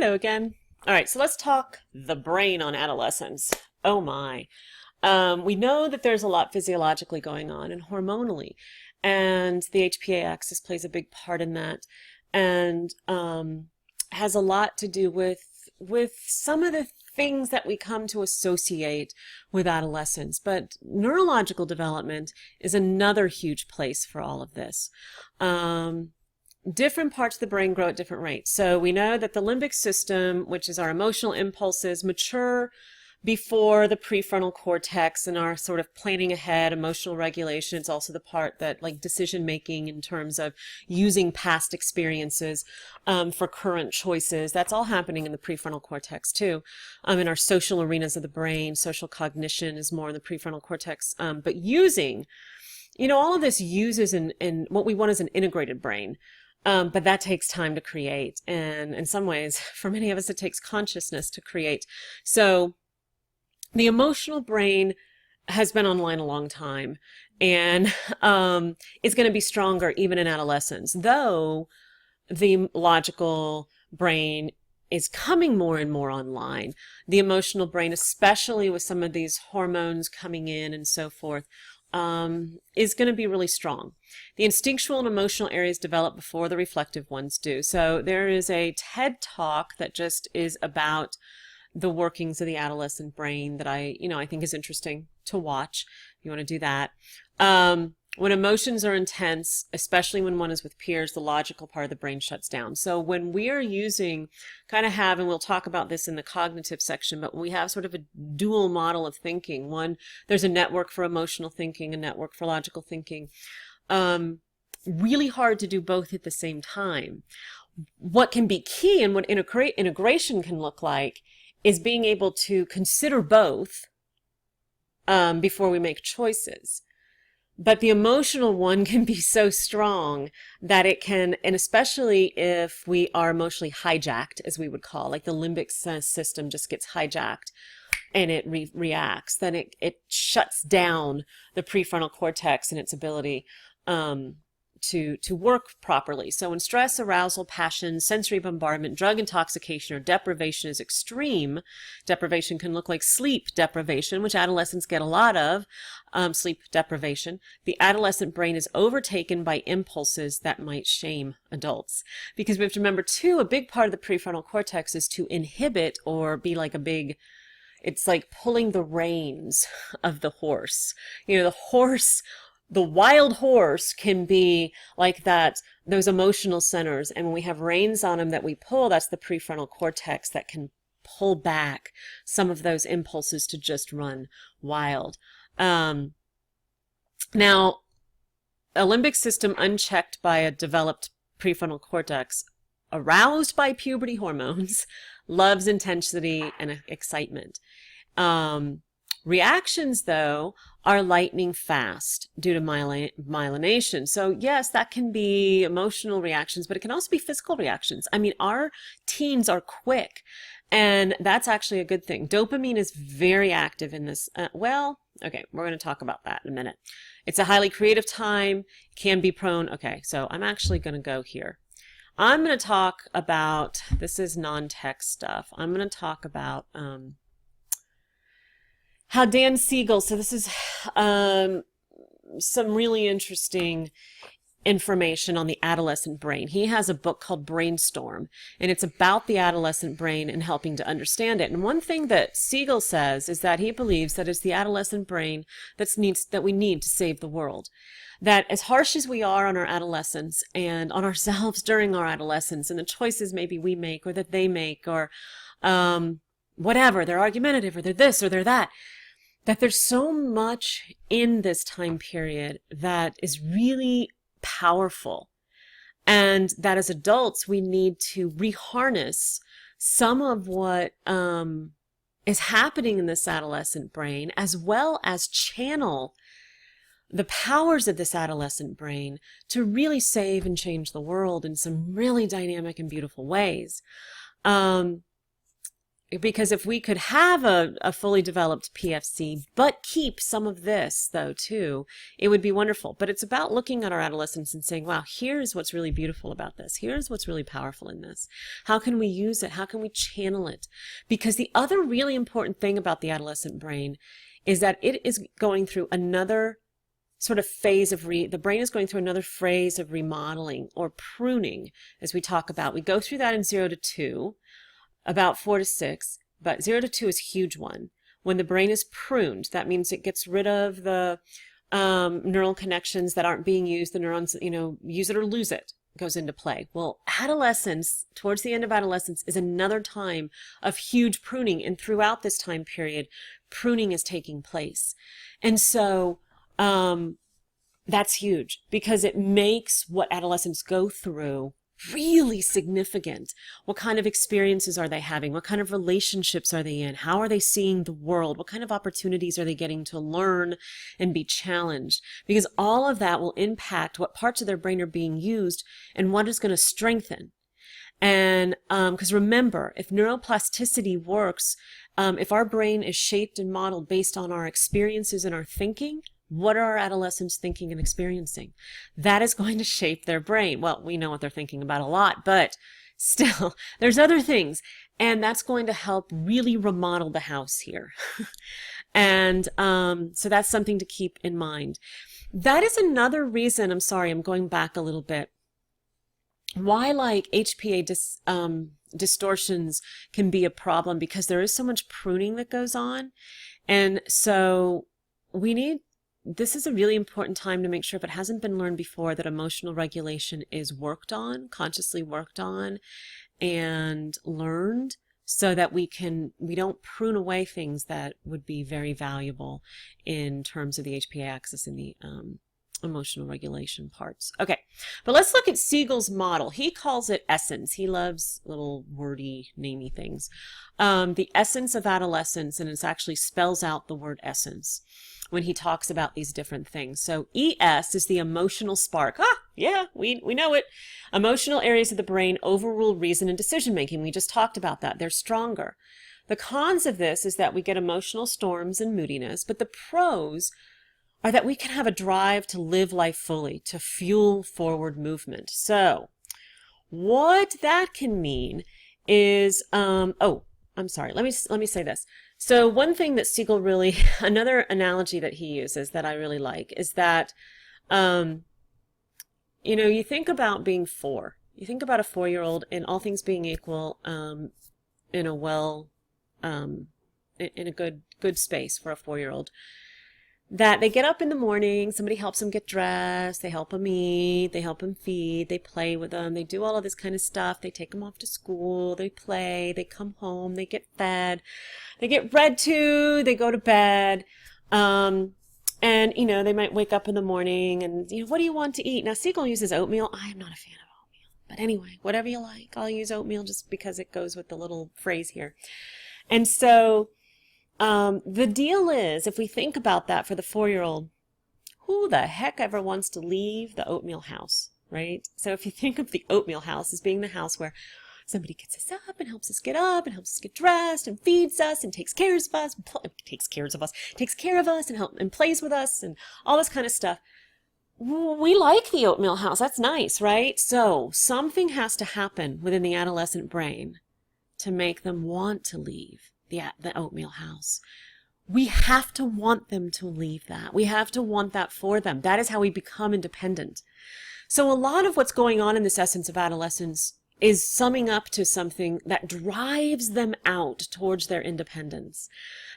Hello again. All right, so let's talk the brain on adolescence. Oh my. We know that there's a lot physiologically going on and hormonally, and the HPA axis plays a big part in that, and has a lot to do with some of the things that we come to associate with adolescence. But neurological development is another huge place for all of this. Different parts of the brain grow at different rates. So we know that the limbic system, which is our emotional impulses, mature before the prefrontal cortex and our sort of planning ahead, emotional regulation. It's also the part that like decision making in terms of using past experiences for current choices. That's all happening in the prefrontal cortex too. In our social arenas of the brain, social cognition is more in the prefrontal cortex. But using, all of this uses in what we want is an integrated brain. But that takes time to create. And in some ways, for many of us, it takes consciousness to create. So the emotional brain has been online a long time and is going to be stronger even in adolescence, though the logical brain is coming more and more online. The emotional brain, especially with some of these hormones coming in and so forth, is going to be really strong. The instinctual and emotional areas develop before the reflective ones do. So there is a TED talk that just is about the workings of the adolescent brain that I think is interesting to watch. If you want to do that. When emotions are intense, especially when one is with peers, the logical part of the brain shuts down. So when we are using, and we'll talk about this in the cognitive section, but we have sort of a dual model of thinking. One, there's a network for emotional thinking, a network for logical thinking. Really hard to do both at the same time. What can be key and what integration can look like is being able to consider both before we make choices. But the emotional one can be so strong that it can, and especially if we are emotionally hijacked, as we would call, like the limbic system just gets hijacked and it reacts, then it shuts down the prefrontal cortex and its ability to work properly. So when stress, arousal, passion, sensory bombardment, drug intoxication, or deprivation is extreme, deprivation can look like sleep deprivation, which adolescents get a lot of, sleep deprivation. The adolescent brain is overtaken by impulses that might shame adults. Because we have to remember too, a big part of the prefrontal cortex is to inhibit or be like it's like pulling the reins of the horse. The wild horse can be like that, those emotional centers. And when we have reins on them that we pull, that's the prefrontal cortex that can pull back some of those impulses to just run wild. Now, a limbic system unchecked by a developed prefrontal cortex, aroused by puberty hormones, loves intensity and excitement. Reactions, though, are lightning fast due to myelination. So yes, that can be emotional reactions, but it can also be physical reactions. I mean, our teens are quick, and that's actually a good thing. Dopamine is very active in this. Okay, we're going to talk about that in a minute. It's a highly creative time, can be prone. Okay, so I'm actually going to go here. I'm going to talk about, this is non-tech stuff. I'm going to talk about how Dan Siegel, so this is some really interesting information on the adolescent brain. He has a book called Brainstorm, and it's about the adolescent brain and helping to understand it. And one thing that Siegel says is that he believes that it's the adolescent brain that we need to save the world. That as harsh as we are on our adolescence and on ourselves during our adolescence and the choices maybe we make or that they make or whatever, they're argumentative or they're this or they're that there's so much in this time period that is really powerful, and that as adults we need to reharness some of what is happening in this adolescent brain, as well as channel the powers of this adolescent brain to really save and change the world in some really dynamic and beautiful ways. Because if we could have a fully developed PFC, but keep some of this, though, too, it would be wonderful. But it's about looking at our adolescence and saying, wow, here's what's really beautiful about this. Here's what's really powerful in this. How can we use it? How can we channel it? Because the other really important thing about the adolescent brain is that it is going through another sort of phase of the brain is going through another phase of remodeling or pruning, as we talk about. We go through that in 0 to 2. About 4 to 6, but 0 to 2 is a huge one. When the brain is pruned, that means it gets rid of the neural connections that aren't being used. The neurons, use it or lose it goes into play. Well, adolescence, towards the end of adolescence, is another time of huge pruning. And throughout this time period, pruning is taking place. And so that's huge because it makes what adolescents go through really significant. What kind of experiences are they having? What kind of relationships are they in? How are they seeing the world? What kind of opportunities are they getting to learn and be challenged? Because all of that will impact what parts of their brain are being used and what is going to strengthen. And because remember, if neuroplasticity works, if our brain is shaped and modeled based on our experiences and our thinking, what are our adolescents thinking and experiencing? That is going to shape their brain. Well, we know what they're thinking about a lot, but still, there's other things. And that's going to help really remodel the house here. And so that's something to keep in mind. That is another reason, I'm sorry, I'm going back a little bit, why like HPA distortions can be a problem, because there is so much pruning that goes on. And so this is a really important time to make sure, if it hasn't been learned before, that emotional regulation is worked on, consciously worked on and learned, so that we don't prune away things that would be very valuable in terms of the HPA axis and the emotional regulation parts. Okay, but let's look at Siegel's model. He calls it essence. He loves little wordy, namey things. The essence of adolescence, and it actually spells out the word essence when he talks about these different things. So ES is the emotional spark. Yeah, we know it. Emotional areas of the brain overrule reason and decision making. We just talked about that. They're stronger. The cons of this is that we get emotional storms and moodiness, but the pros are that we can have a drive to live life fully, to fuel forward movement. So what that can mean is, I'm sorry, let me say this. So one thing that Siegel really, another analogy that he uses that I really like is that, you think about being 4. You think about a 4-year-old, and all things being equal, in a good space for a 4-year-old, that they get up in the morning, somebody helps them get dressed, they help them eat, they help them feed, they play with them, they do all of this kind of stuff, they take them off to school, they play, they come home, they get fed, they get read to, they go to bed, and, they might wake up in the morning and, what do you want to eat? Now, Siegel uses oatmeal. I am not a fan of oatmeal, but anyway, whatever you like. I'll use oatmeal just because it goes with the little phrase here. And so, the deal is, if we think about that for the 4-year-old, who the heck ever wants to leave the oatmeal house, right? So if you think of the oatmeal house as being the house where somebody gets us up and helps us get up and helps us get dressed and feeds us and takes care of us, and plays with us and all this kind of stuff. We like the oatmeal house. That's nice, right? So something has to happen within the adolescent brain to make them want to leave the oatmeal house. We have to want them to leave that. We have to want that for them. That is how we become independent. So a lot of what's going on in this essence of adolescence is summing up to something that drives them out towards their independence,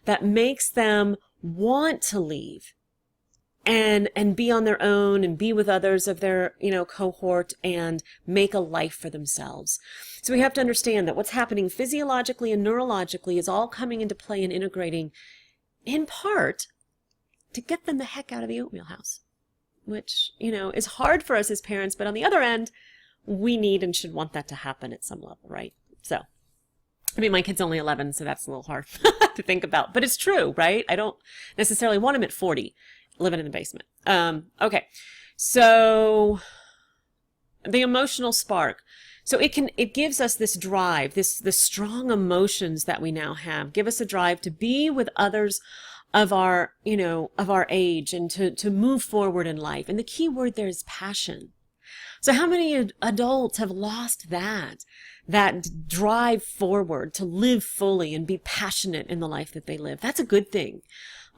that makes them want to leave and be on their own and be with others of their, cohort and make a life for themselves. So we have to understand that what's happening physiologically and neurologically is all coming into play and integrating in part to get them the heck out of the oatmeal house, which, is hard for us as parents, but on the other end, we need and should want that to happen at some level, right? So, my kid's only 11, so that's a little hard to think about, but it's true, right? I don't necessarily want him at 40 living in the basement. Okay, so the emotional spark. So it gives us this drive, the strong emotions that we now have, give us a drive to be with others of our, of our age, and to move forward in life. And the key word there is passion. So how many adults have lost that drive forward to live fully and be passionate in the life that they live? That's a good thing.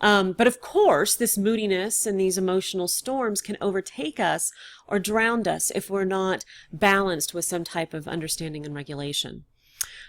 But of course, this moodiness and these emotional storms can overtake us or drown us if we're not balanced with some type of understanding and regulation.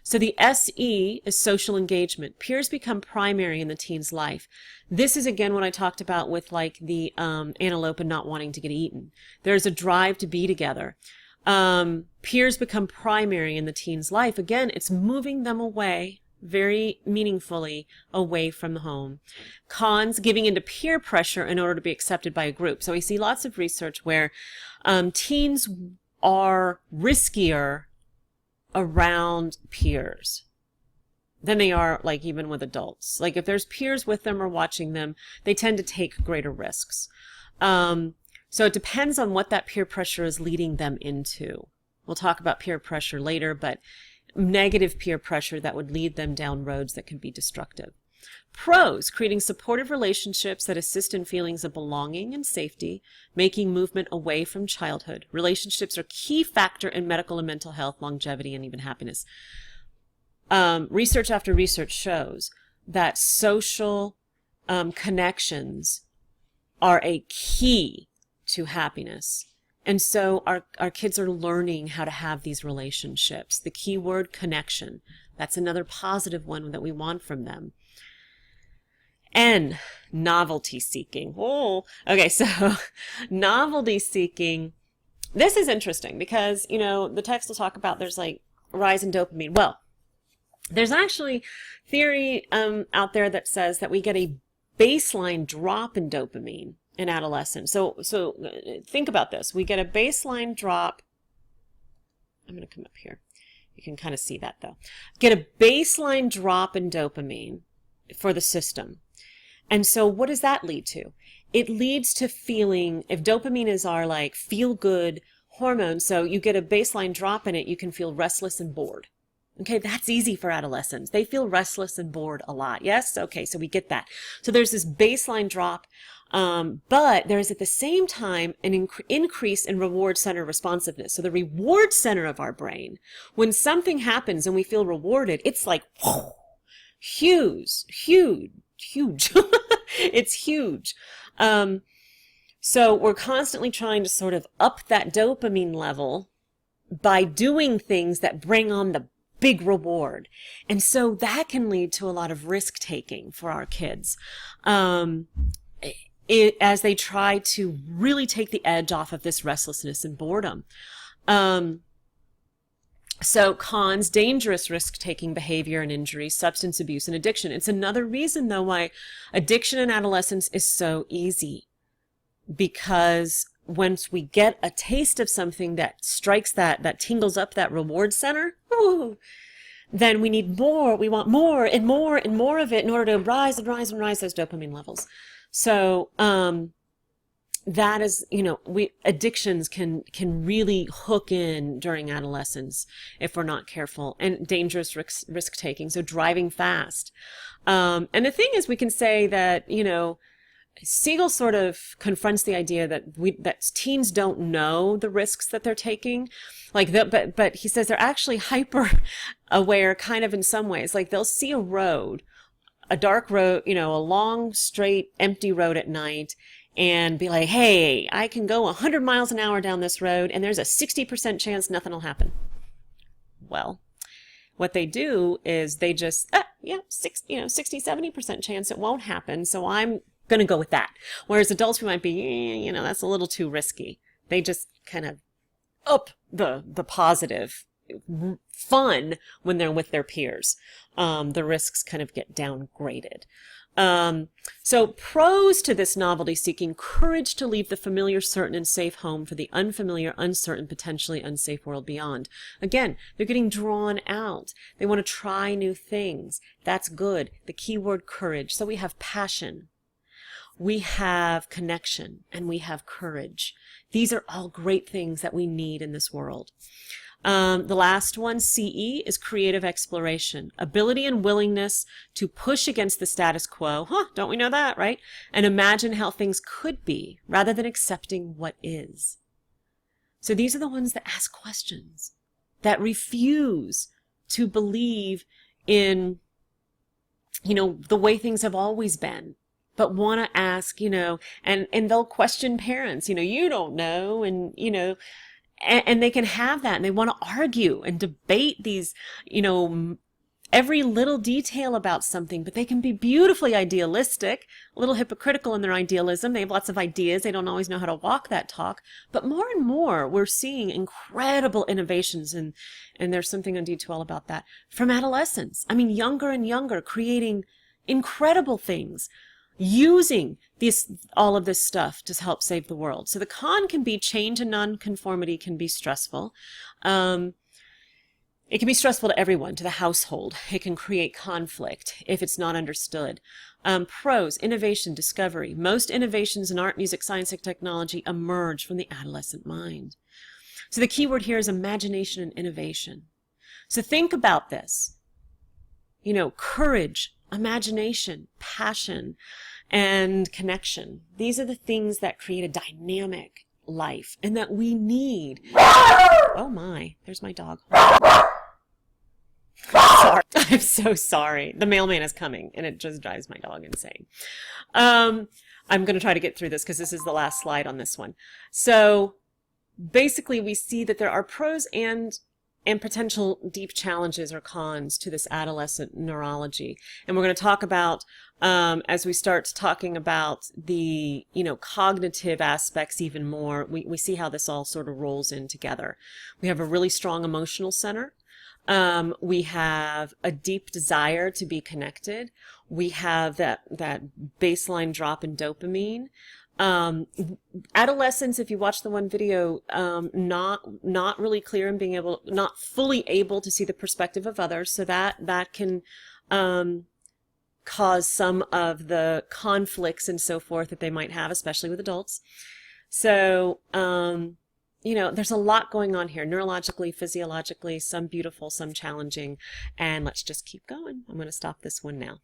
So the SE is social engagement. Peers become primary in the teen's life. This is again what I talked about with like the antelope and not wanting to get eaten. There's a drive to be together. Peers become primary in the teen's life. Again, it's moving them away, very meaningfully away from the home. Cons, giving into peer pressure in order to be accepted by a group. So we see lots of research where teens are riskier around peers than they are like even with adults. Like if there's peers with them or watching them, they tend to take greater risks. So it depends on what that peer pressure is leading them into. We'll talk about peer pressure later, but negative peer pressure that would lead them down roads that can be destructive. Pros, creating supportive relationships that assist in feelings of belonging and safety, making movement away from childhood. Relationships are a key factor in medical and mental health, longevity, and even happiness. Research after research shows that social connections are a key to happiness. And so our kids are learning how to have these relationships. The key word, connection. That's another positive one that we want from them. N, novelty seeking. Oh, okay, so novelty seeking. This is interesting because, the text will talk about there's like rise in dopamine. Well, there's actually theory out there that says that we get a baseline drop in dopamine in adolescence. So think about this. We get a baseline drop. I'm going to come up here. You can kind of see that though. Get a baseline drop in dopamine for the system. And so what does that lead to? It leads to feeling, if dopamine is our like feel good hormone, so you get a baseline drop in it, you can feel restless and bored. Okay, that's easy for adolescents. They feel restless and bored a lot. Yes? Okay, so we get that. So there's this baseline drop, but there's at the same time an increase in reward center responsiveness. So the reward center of our brain, when something happens and we feel rewarded, it's like whoa, huge. It's huge. So we're constantly trying to sort of up that dopamine level by doing things that bring on the big reward. And so that can lead to a lot of risk taking for our kids. As they try to really take the edge off of this restlessness and boredom. So cons, dangerous risk-taking behavior and injury, substance abuse, and addiction. It's another reason, though, why addiction in adolescence is so easy. Because once we get a taste of something that strikes that tingles up that reward center, then we need more. We want more and more and more of it in order to rise and rise and rise those dopamine levels. So that is, addictions can really hook in during adolescence if we're not careful, and dangerous risk taking. So driving fast. And the thing is, we can say that, Siegel sort of confronts the idea that teens don't know the risks that they're taking, but he says they're actually hyper aware, kind of in some ways. Like they'll see a dark road, a long, straight, empty road at night, and be like, hey, I can go 100 miles an hour down this road, and there's a 60% chance nothing will happen. Well, what they do is they just, 60, 70% chance it won't happen, so I'm going to go with that. Whereas adults, we might be, that's a little too risky. They just kind of up the positive fun when they're with their peers. The risks kind of get downgraded. So pros to this novelty seeking: courage to leave the familiar, certain, and safe home for the unfamiliar, uncertain, potentially unsafe world beyond. Again, they're getting drawn out. They want to try new things. That's good. The key word, courage. So we have passion, we have connection, and we have courage. These are all great things that we need in this world. The last one, CE, is creative exploration. Ability and willingness to push against the status quo. Don't we know that, right? And imagine how things could be rather than accepting what is. So these are the ones that ask questions, that refuse to believe in, the way things have always been, but want to ask, and they'll question parents, you don't know, and they can have that, and they want to argue and debate these, every little detail about something, but they can be beautifully idealistic, a little hypocritical in their idealism. They have lots of ideas. They don't always know how to walk that talk. But more and more, we're seeing incredible innovations, and there's something on D12 about that, from adolescents. I mean, younger and younger, creating incredible things, using all of this stuff to help save the world. So the con can be change and nonconformity can be stressful. It can be stressful to everyone, to the household. It can create conflict if it's not understood. Pros, innovation, discovery. Most innovations in art, music, science, and technology emerge from the adolescent mind. So the key word here is imagination and innovation. So think about this. Courage, imagination, passion, and connection. These are the things that create a dynamic life and that we need. Oh my, there's my dog. Sorry. I'm so sorry. The mailman is coming and it just drives my dog insane. I'm going to try to get through this because this is the last slide on this one. So basically we see that there are pros and potential deep challenges or cons to this adolescent neurology. And we're going to talk about, as we start talking about the, cognitive aspects even more, we see how this all sort of rolls in together. We have a really strong emotional center. We have a deep desire to be connected. We have that baseline drop in dopamine. Adolescence, if you watch the one video, not really clear and not fully able to see the perspective of others. So that can, cause some of the conflicts and so forth that they might have, especially with adults. So, there's a lot going on here, neurologically, physiologically, some beautiful, some challenging, and let's just keep going. I'm going to stop this one now.